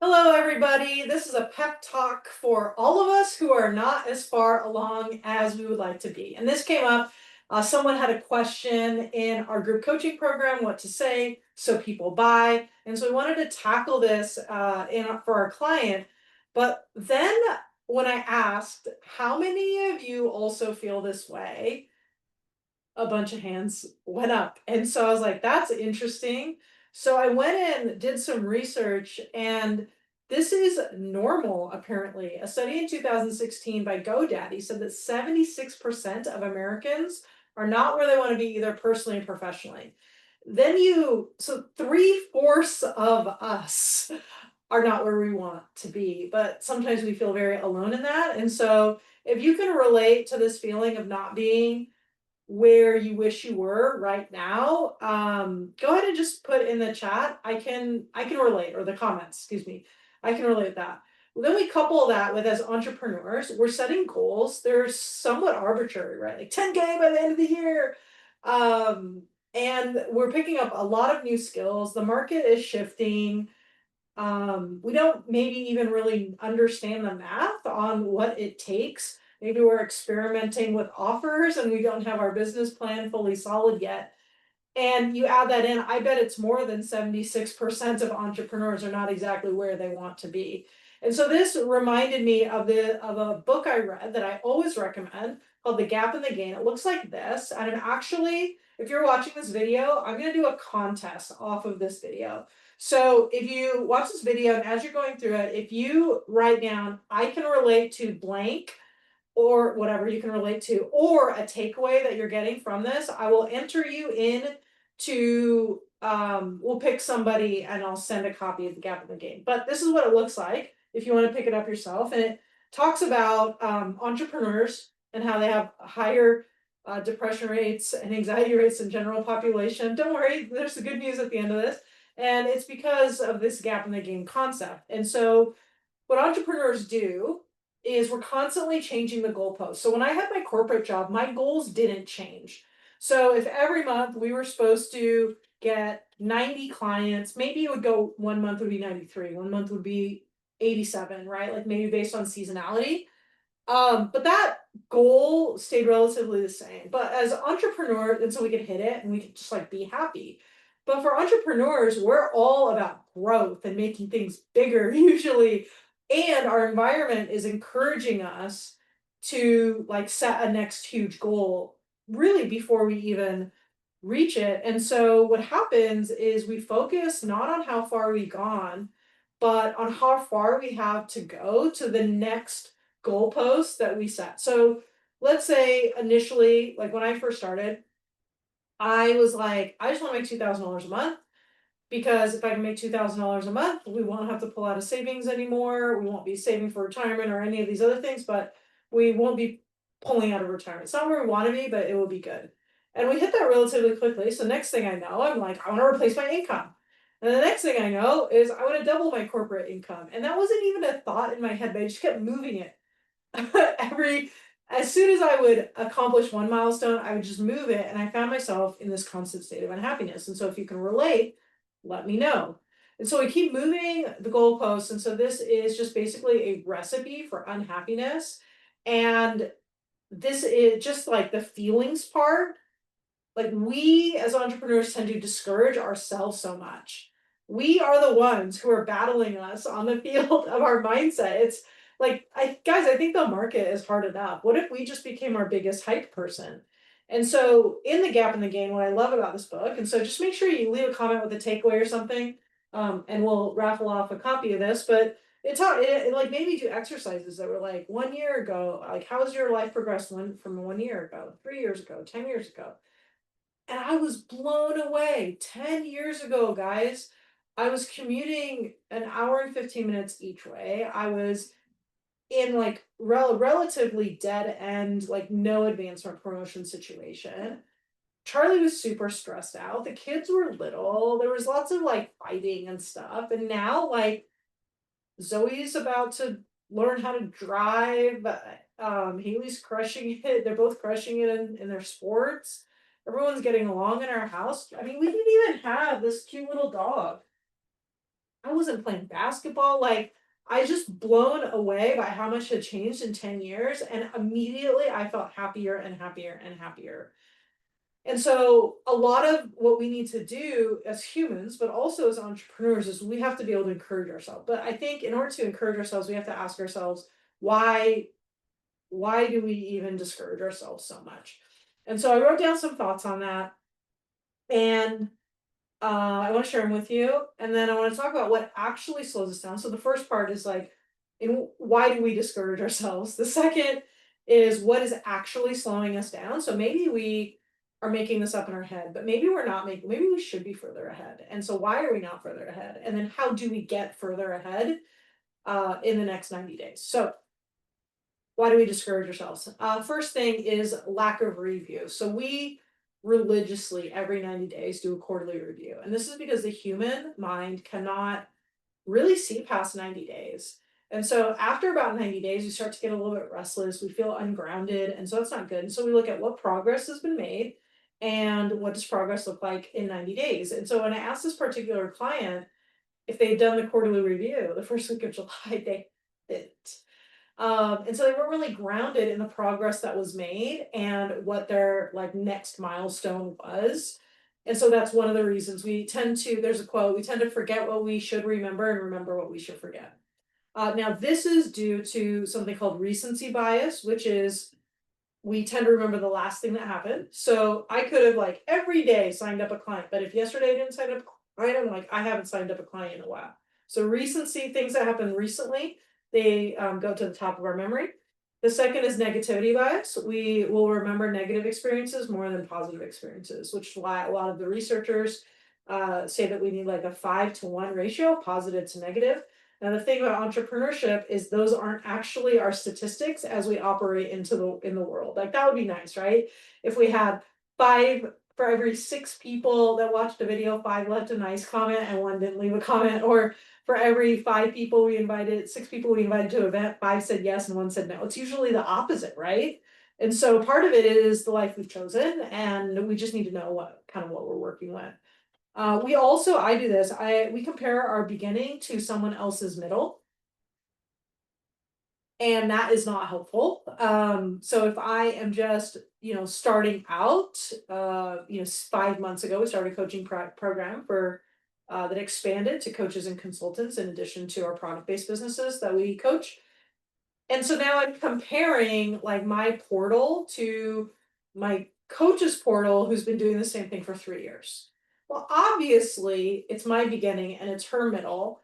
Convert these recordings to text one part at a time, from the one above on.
Hello, everybody. This is a pep talk for all of us who are not as far along as we would like to be. And this came up. Someone had a question in our group coaching program, what to say so people buy. And so we wanted to tackle this for our client. But then when I asked, how many of you also feel this way? A bunch of hands went up. And so I was like, that's interesting. So I went in, did some research, and this is normal, apparently. A study in 2016 by GoDaddy said that 76% of Americans are not where they want to be, either personally or professionally. So 3/4 of us are not where we want to be, but sometimes we feel very alone in that. And so if you can relate to this feeling of not being where you wish you were right now, go ahead and just put in the chat. I can relate, or the comments, excuse me. I can relate with that. Well, then we couple that with, as entrepreneurs, we're setting goals. They're somewhat arbitrary, right? Like 10K by the end of the year. Um, and we're picking up a lot of new skills. The market is shifting. We don't maybe even really understand the math on what it takes. Maybe we're experimenting with offers and we don't have our business plan fully solid yet. And you add that in, I bet it's more than 76% of entrepreneurs are not exactly where they want to be. And so this reminded me of a book I read that I always recommend, called The Gap and the Gain. It looks like this. And actually, if you're watching this video, I'm going to do a contest off of this video. So if you watch this video and as you're going through it, if you write down, I can relate to blank, or whatever you can relate to, or a takeaway that you're getting from this, I will enter you in to, we'll pick somebody and I'll send a copy of The Gap in the Game. But this is what it looks like if you want to pick it up yourself. And it talks about entrepreneurs and how they have higher depression rates and anxiety rates than general population. Don't worry, there's the good news at the end of this. And it's because of this gap in the game concept. And so what entrepreneurs do is we're constantly changing the goalposts. So when I had my corporate job, my goals didn't change. So if every month we were supposed to get 90 clients, maybe it would go, 1 month would be 93, 1 month would be 87, right? Like maybe based on seasonality. But that goal stayed relatively the same. But as entrepreneurs, and so we could hit it and we could just like be happy. But for entrepreneurs, we're all about growth and making things bigger, usually. And our environment is encouraging us to like set a next huge goal really before we even reach it. And so what happens is we focus not on how far we've gone, but on how far we have to go to the next goalpost that we set. So let's say initially, like when I first started, I was like, I just want to make $2,000 a month, because if I can make $2,000 a month, we won't have to pull out of savings anymore. We won't be saving for retirement or any of these other things, but we won't be pulling out of retirement. It's not where we want to be, but it will be good. And we hit that relatively quickly. So next thing I know, I'm like, I want to replace my income. And the next thing I know is I want to double my corporate income. And that wasn't even a thought in my head, but I just kept moving it. every as soon as I would accomplish one milestone, I would just move it, and I found myself in this constant state of unhappiness. And so if you can relate, let me know. And so we keep moving the goalposts, and so this is just basically a recipe for unhappiness. And this is just like the feelings part. Like, we as entrepreneurs tend to discourage ourselves so much. We are the ones who are battling us on the field of our mindset. It's like, I think the market is hard enough. What if we just became our biggest hype person? And so in The Gap in the Game, what I love about this book, and so just make sure you leave a comment with a takeaway or something, and we'll raffle off a copy of this. But it like maybe do exercises that were like 1 year ago, like how has your life progressed from 1 year ago, 3 years ago, 10 years ago? And I was blown away. 10 years ago, guys, I was commuting an hour and 15 minutes each way. I was in like relatively dead end, like no advancement promotion situation. Charlie was super stressed out. The kids were little. There was lots of like fighting and stuff. And now, like, Zoe's about to learn how to drive. Haley's crushing it. They're both crushing it in their sports. Everyone's getting along in our house. I mean, we didn't even have this cute little dog. I was wasn't playing basketball. Like, I just blown away by how much had changed in 10 years. And immediately I felt happier and happier and happier. And so a lot of what we need to do as humans, but also as entrepreneurs, is we have to be able to encourage ourselves. But I think in order to encourage ourselves, we have to ask ourselves, why do we even discourage ourselves so much? And so I wrote down some thoughts on that, and I want to share them with you, and then I want to talk about what actually slows us down. So the first part is like, why do we discourage ourselves? The second is what is actually slowing us down. So maybe we are making this up in our head, but maybe we're not making. Maybe we should be further ahead. And so why are we not further ahead? And then how do we get further ahead in the next 90 days? So why do we discourage ourselves? First thing is lack of review. So we religiously every 90 days do a quarterly review. And this is because the human mind cannot really see past 90 days. And so after about 90 days, we start to get a little bit restless. We feel ungrounded. And so it's not good. And so we look at what progress has been made and what does progress look like in 90 days. And so when I asked this particular client if they'd done the quarterly review the first week of July, they didn't. And so they weren't really grounded in the progress that was made and what their like next milestone was. And so that's one of the reasons we tend to, there's a quote, we tend to forget what we should remember and remember what we should forget. Now this is due to something called recency bias, which is we tend to remember the last thing that happened. So I could have like every day signed up a client, but if yesterday I didn't sign up a client, I'm like, I haven't signed up a client in a while. So recency, things that happened recently, they go to the top of our memory. The second is negativity bias. We will remember negative experiences more than positive experiences, which is why a lot of the researchers say that we need like a 5-to-1 ratio, positive to negative. Now the thing about entrepreneurship is those aren't actually our statistics as we operate in the world. Like that would be nice, right? If we had 5 for every 6 people that watched a video, 5 left a nice comment and 1 didn't leave a comment, or for every 5 people we invited, 6 people we invited to an event, 5 said yes and 1 said no. It's usually the opposite, right? And so part of it is the life we've chosen, and we just need to know what we're working with. We also, I do this, we compare our beginning to someone else's middle. And that is not helpful. So if I am just, starting out, 5 months ago, we started a coaching program for that expanded to coaches and consultants in addition to our product-based businesses that we coach. And so now I'm comparing like my portal to my coach's portal who's been doing the same thing for 3 years. Well, obviously, it's my beginning and it's her middle.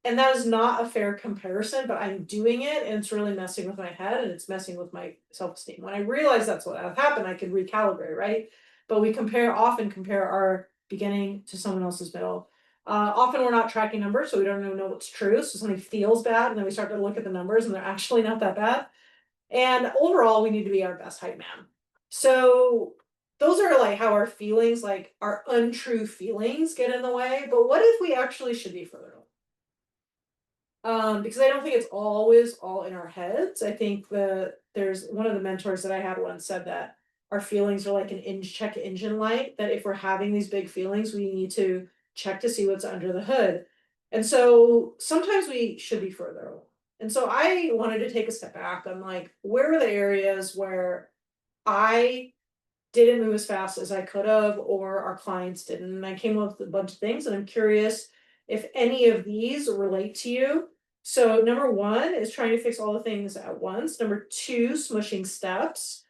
And that is not a fair comparison, but I'm doing it and it's really messing with my head and it's messing with my self-esteem. When I realize that's what happened, I can recalibrate, right? But we often compare our beginning to someone else's middle. Often we're not tracking numbers, so we don't even know what's true. So something feels bad, and then we start to look at the numbers and they're actually not that bad. And overall, we need to be our best hype man. So those are like how our feelings, like our untrue feelings, get in the way. But what if we actually should be further because I don't think it's always all in our heads. I think there's one of the mentors that I had once said that our feelings are like an check engine light, that if we're having these big feelings, we need to check to see what's under the hood. And so sometimes we should be further along. And so I wanted to take a step back. I'm like, where are the areas where I didn't move as fast as I could have, or our clients didn't? And I came up with a bunch of things, and I'm curious if any of these relate to you. So number 1 is trying to fix all the things at once. Number 2, smushing steps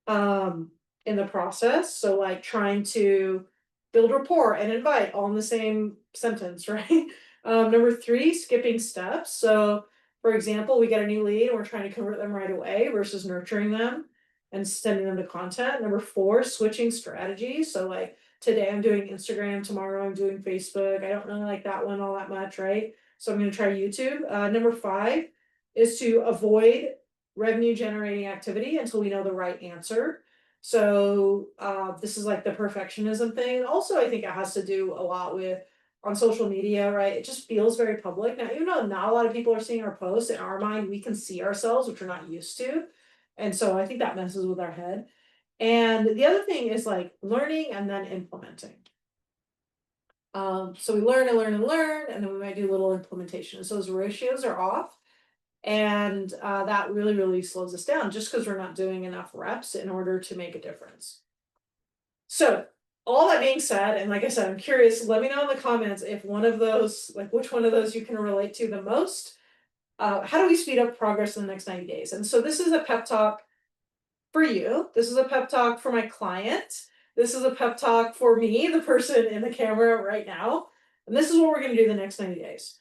in the process. So like trying to build rapport and invite all in the same sentence, right? Number 3, skipping steps. So for example, we get a new lead and we're trying to convert them right away versus nurturing them and sending them to content. Number 4, switching strategies. So like today I'm doing Instagram, tomorrow I'm doing Facebook. I don't really like that one all that much, right? So I'm going to try YouTube. Number 5 is to avoid revenue generating activity until we know the right answer. So this is like the perfectionism thing. And also I think it has to do a lot with on social media, right? It just feels very public. Now, even though not a lot of people are seeing our posts, in our mind, we can see ourselves, which we're not used to. And so I think that messes with our head. And the other thing is like learning and then implementing. So we learn and learn and learn, and then we might do a little implementation. So those ratios are off. And that really, really slows us down just because we're not doing enough reps in order to make a difference. So, all that being said, and like I said, I'm curious, let me know in the comments if one of those, like which one of those you can relate to the most. How do we speed up progress in the next 90 days? And so, this is a pep talk for you. This is a pep talk for my client. This is a pep talk for me, the person in the camera right now. And this is what we're going to do the next 90 days.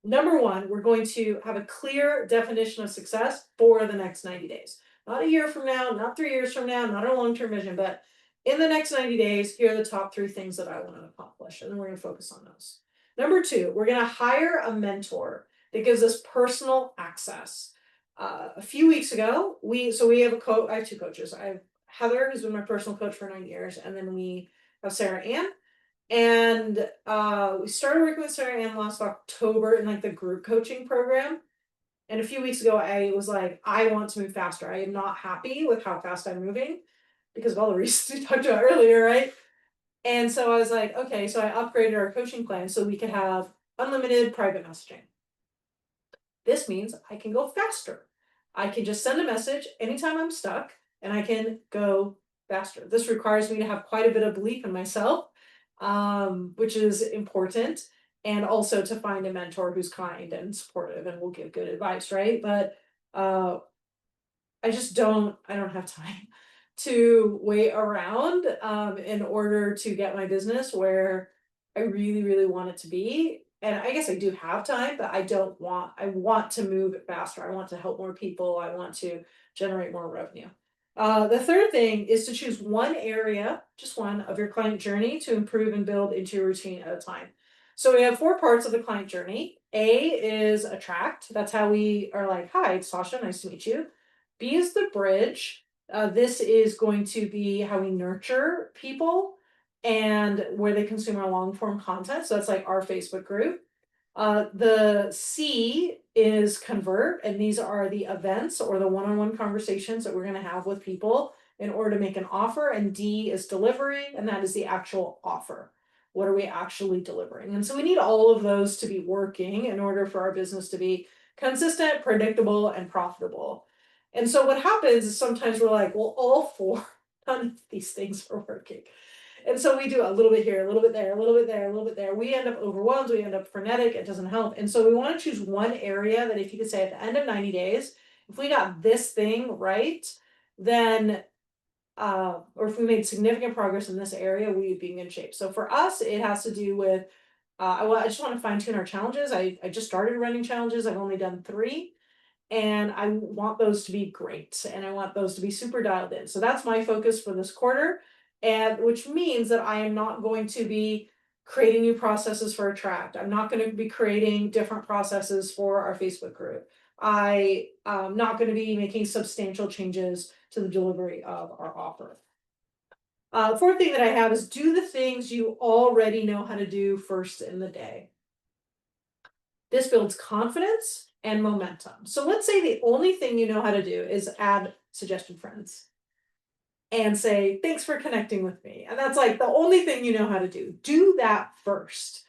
Number one, we're going to have a clear definition of success for the next 90 days. Not a year from now, not 3 years from now, not a long term vision, but in the next 90 days, here are the top 3 things that I want to accomplish. And then we're going to focus on those. Number two, we're going to hire a mentor that gives us personal access. A few weeks ago, we have a coach. I have 2 coaches. I have Heather, who's been my personal coach for 9 years, and then we have Sarah Ann. And we started working with Sarah Ann last October in like the group coaching program. And a few weeks ago, I was like, I want to move faster. I am not happy with how fast I'm moving because of all the reasons we talked about earlier, right? And so I was like, okay, so I upgraded our coaching plan so we could have unlimited private messaging. This means I can go faster. I can just send a message anytime I'm stuck and I can go faster. This requires me to have quite a bit of belief in myself, which is important, and also to find a mentor who's kind and supportive and will give good advice, right? But I don't have time to wait around in order to get my business where I really, really want it to be. And I guess I do have time, but I want to move it faster. I want to help more people. I want to generate more revenue. The third thing is to choose one area, just one, of your client journey to improve and build into your routine at a time. So we have 4 parts of the client journey. A is attract. That's how we are like, hi, it's Sasha, nice to meet you. B is the bridge. This is going to be how we nurture people and where they consume our long form content. So that's like our Facebook group. The C is convert, and these are the events or the one-on-one conversations that we're going to have with people in order to make an offer. And D is delivery, and that is the actual offer. What are we actually delivering? And so we need all of those to be working in order for our business to be consistent, predictable, and profitable. And so what happens is sometimes we're like, well, all 4, none of these things are working. And so we do a little bit here, a little bit there, a little bit there, a little bit there. We end up overwhelmed, we end up frenetic, it doesn't help. And so we want to choose one area that if you could say at the end of 90 days, if we got this thing right, then or if we made significant progress in this area, we would be in good shape. So for us, it has to do with I just want to fine tune our challenges. I just started running challenges. I've only done 3. And I want those to be great, and I want those to be super dialed in. So that's my focus for this quarter, and which means that I am not going to be creating new processes for Attract. I'm not going to be creating different processes for our Facebook group. I am not going to be making substantial changes to the delivery of our offer. Fourth thing that I have is do the things you already know how to do first in the day. This builds confidence and momentum. So let's say the only thing you know how to do is add suggested friends and say, thanks for connecting with me. And that's like the only thing you know how to do. Do that first.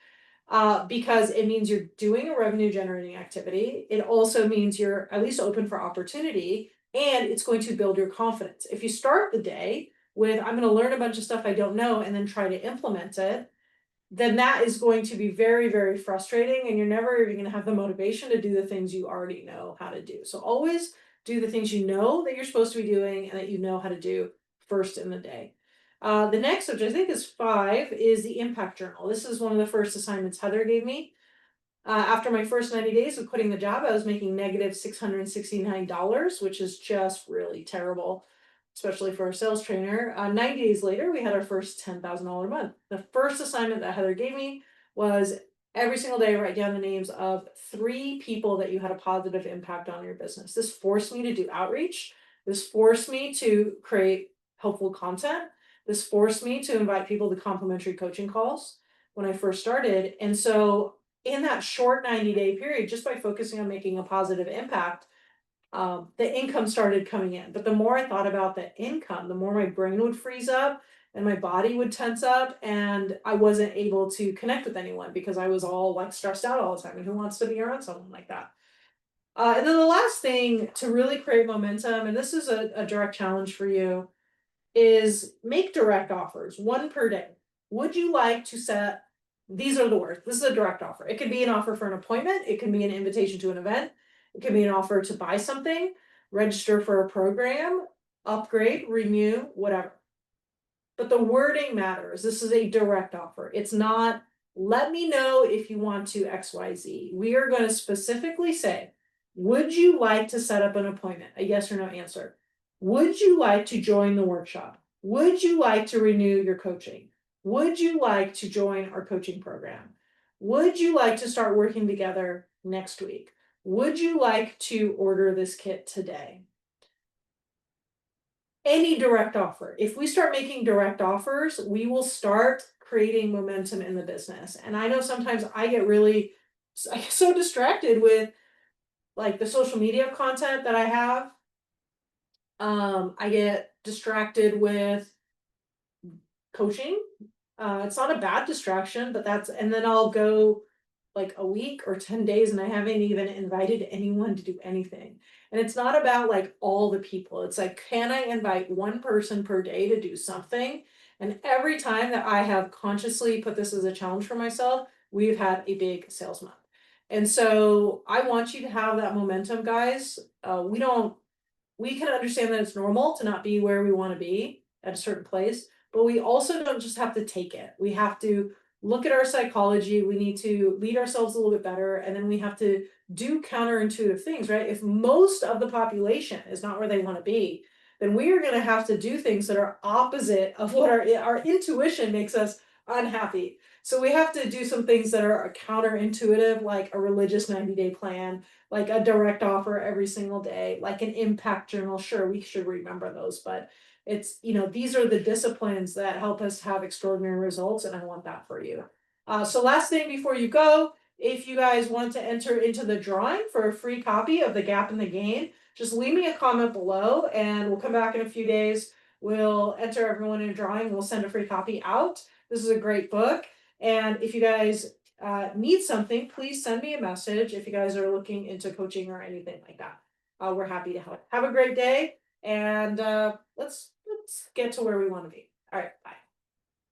Because it means you're doing a revenue generating activity. It also means you're at least open for opportunity, and it's going to build your confidence. If you start the day with, I'm going to learn a bunch of stuff I don't know and then try to implement it, then that is going to be very, very frustrating, and you're never even going to have the motivation to do the things you already know how to do. So always do the things you know that you're supposed to be doing and that you know how to do first in the day. The next, which I think is 5, is the impact journal. This is one of the first assignments Heather gave me. After my first 90 days of quitting the job, I was making negative $669, which is just really terrible, especially for a sales trainer. 90 days later, we had our first $10,000 month. The first assignment that Heather gave me was every single day write down the names of 3 people that you had a positive impact on your business. This forced me to do outreach. This forced me to create helpful content. This forced me to invite people to complimentary coaching calls when I first started. And so in that short 90-day period, just by focusing on making a positive impact, the income started coming in. But the more I thought about the income, the more my brain would freeze up and my body would tense up and I wasn't able to connect with anyone because I was all like stressed out all the time. And who wants to be around someone like that? And then the last thing to really create momentum, and this is a direct challenge for you, is make direct offers, one per day. Would you like to set, these are the words, this is a direct offer. It could be an offer for an appointment, it can be an invitation to an event, it can be an offer to buy something, register for a program, upgrade, renew, whatever. But the wording matters. This is a direct offer. It's not, let me know if you want to XYZ. We are going to specifically say, would you like to set up an appointment? A yes or no answer. Would you like to join the workshop? Would you like to renew your coaching? Would you like to join our coaching program? Would you like to start working together next week? Would you like to order this kit today? Any direct offer. If we start making direct offers, we will start creating momentum in the business. And I know sometimes I get so distracted with like the social media content that I have. I get distracted with coaching. It's not a bad distraction, but and then I'll go like a week or 10 days and I haven't even invited anyone to do anything. And it's not about like all the people. It's like, can I invite one person per day to do something? And every time that I have consciously put this as a challenge for myself, we've had a big sales month. And so I want you to have that momentum, guys. We can understand that it's normal to not be where we want to be at a certain place, but we also don't just have to take it. We have to look at our psychology. We need to lead ourselves a little bit better. And then we have to do counterintuitive things, right? If most of the population is not where they want to be, then we are going to have to do things that are opposite of what our intuition makes us unhappy. So we have to do some things that are counterintuitive, like a religious 90-day plan, like a direct offer every single day, like an impact journal. Sure, we should remember those, but it's, these are the disciplines that help us have extraordinary results, and I want that for you. So last thing before you go, if you guys want to enter into the drawing for a free copy of The Gap in the Gain, just leave me a comment below and we'll come back in a few days. We'll enter everyone in a drawing. We'll send a free copy out. This is a great book. And if you guys need something, please send me a message if you guys are looking into coaching or anything like that. We're happy to help. Have a great day, and let's get to where we want to be. All right, bye.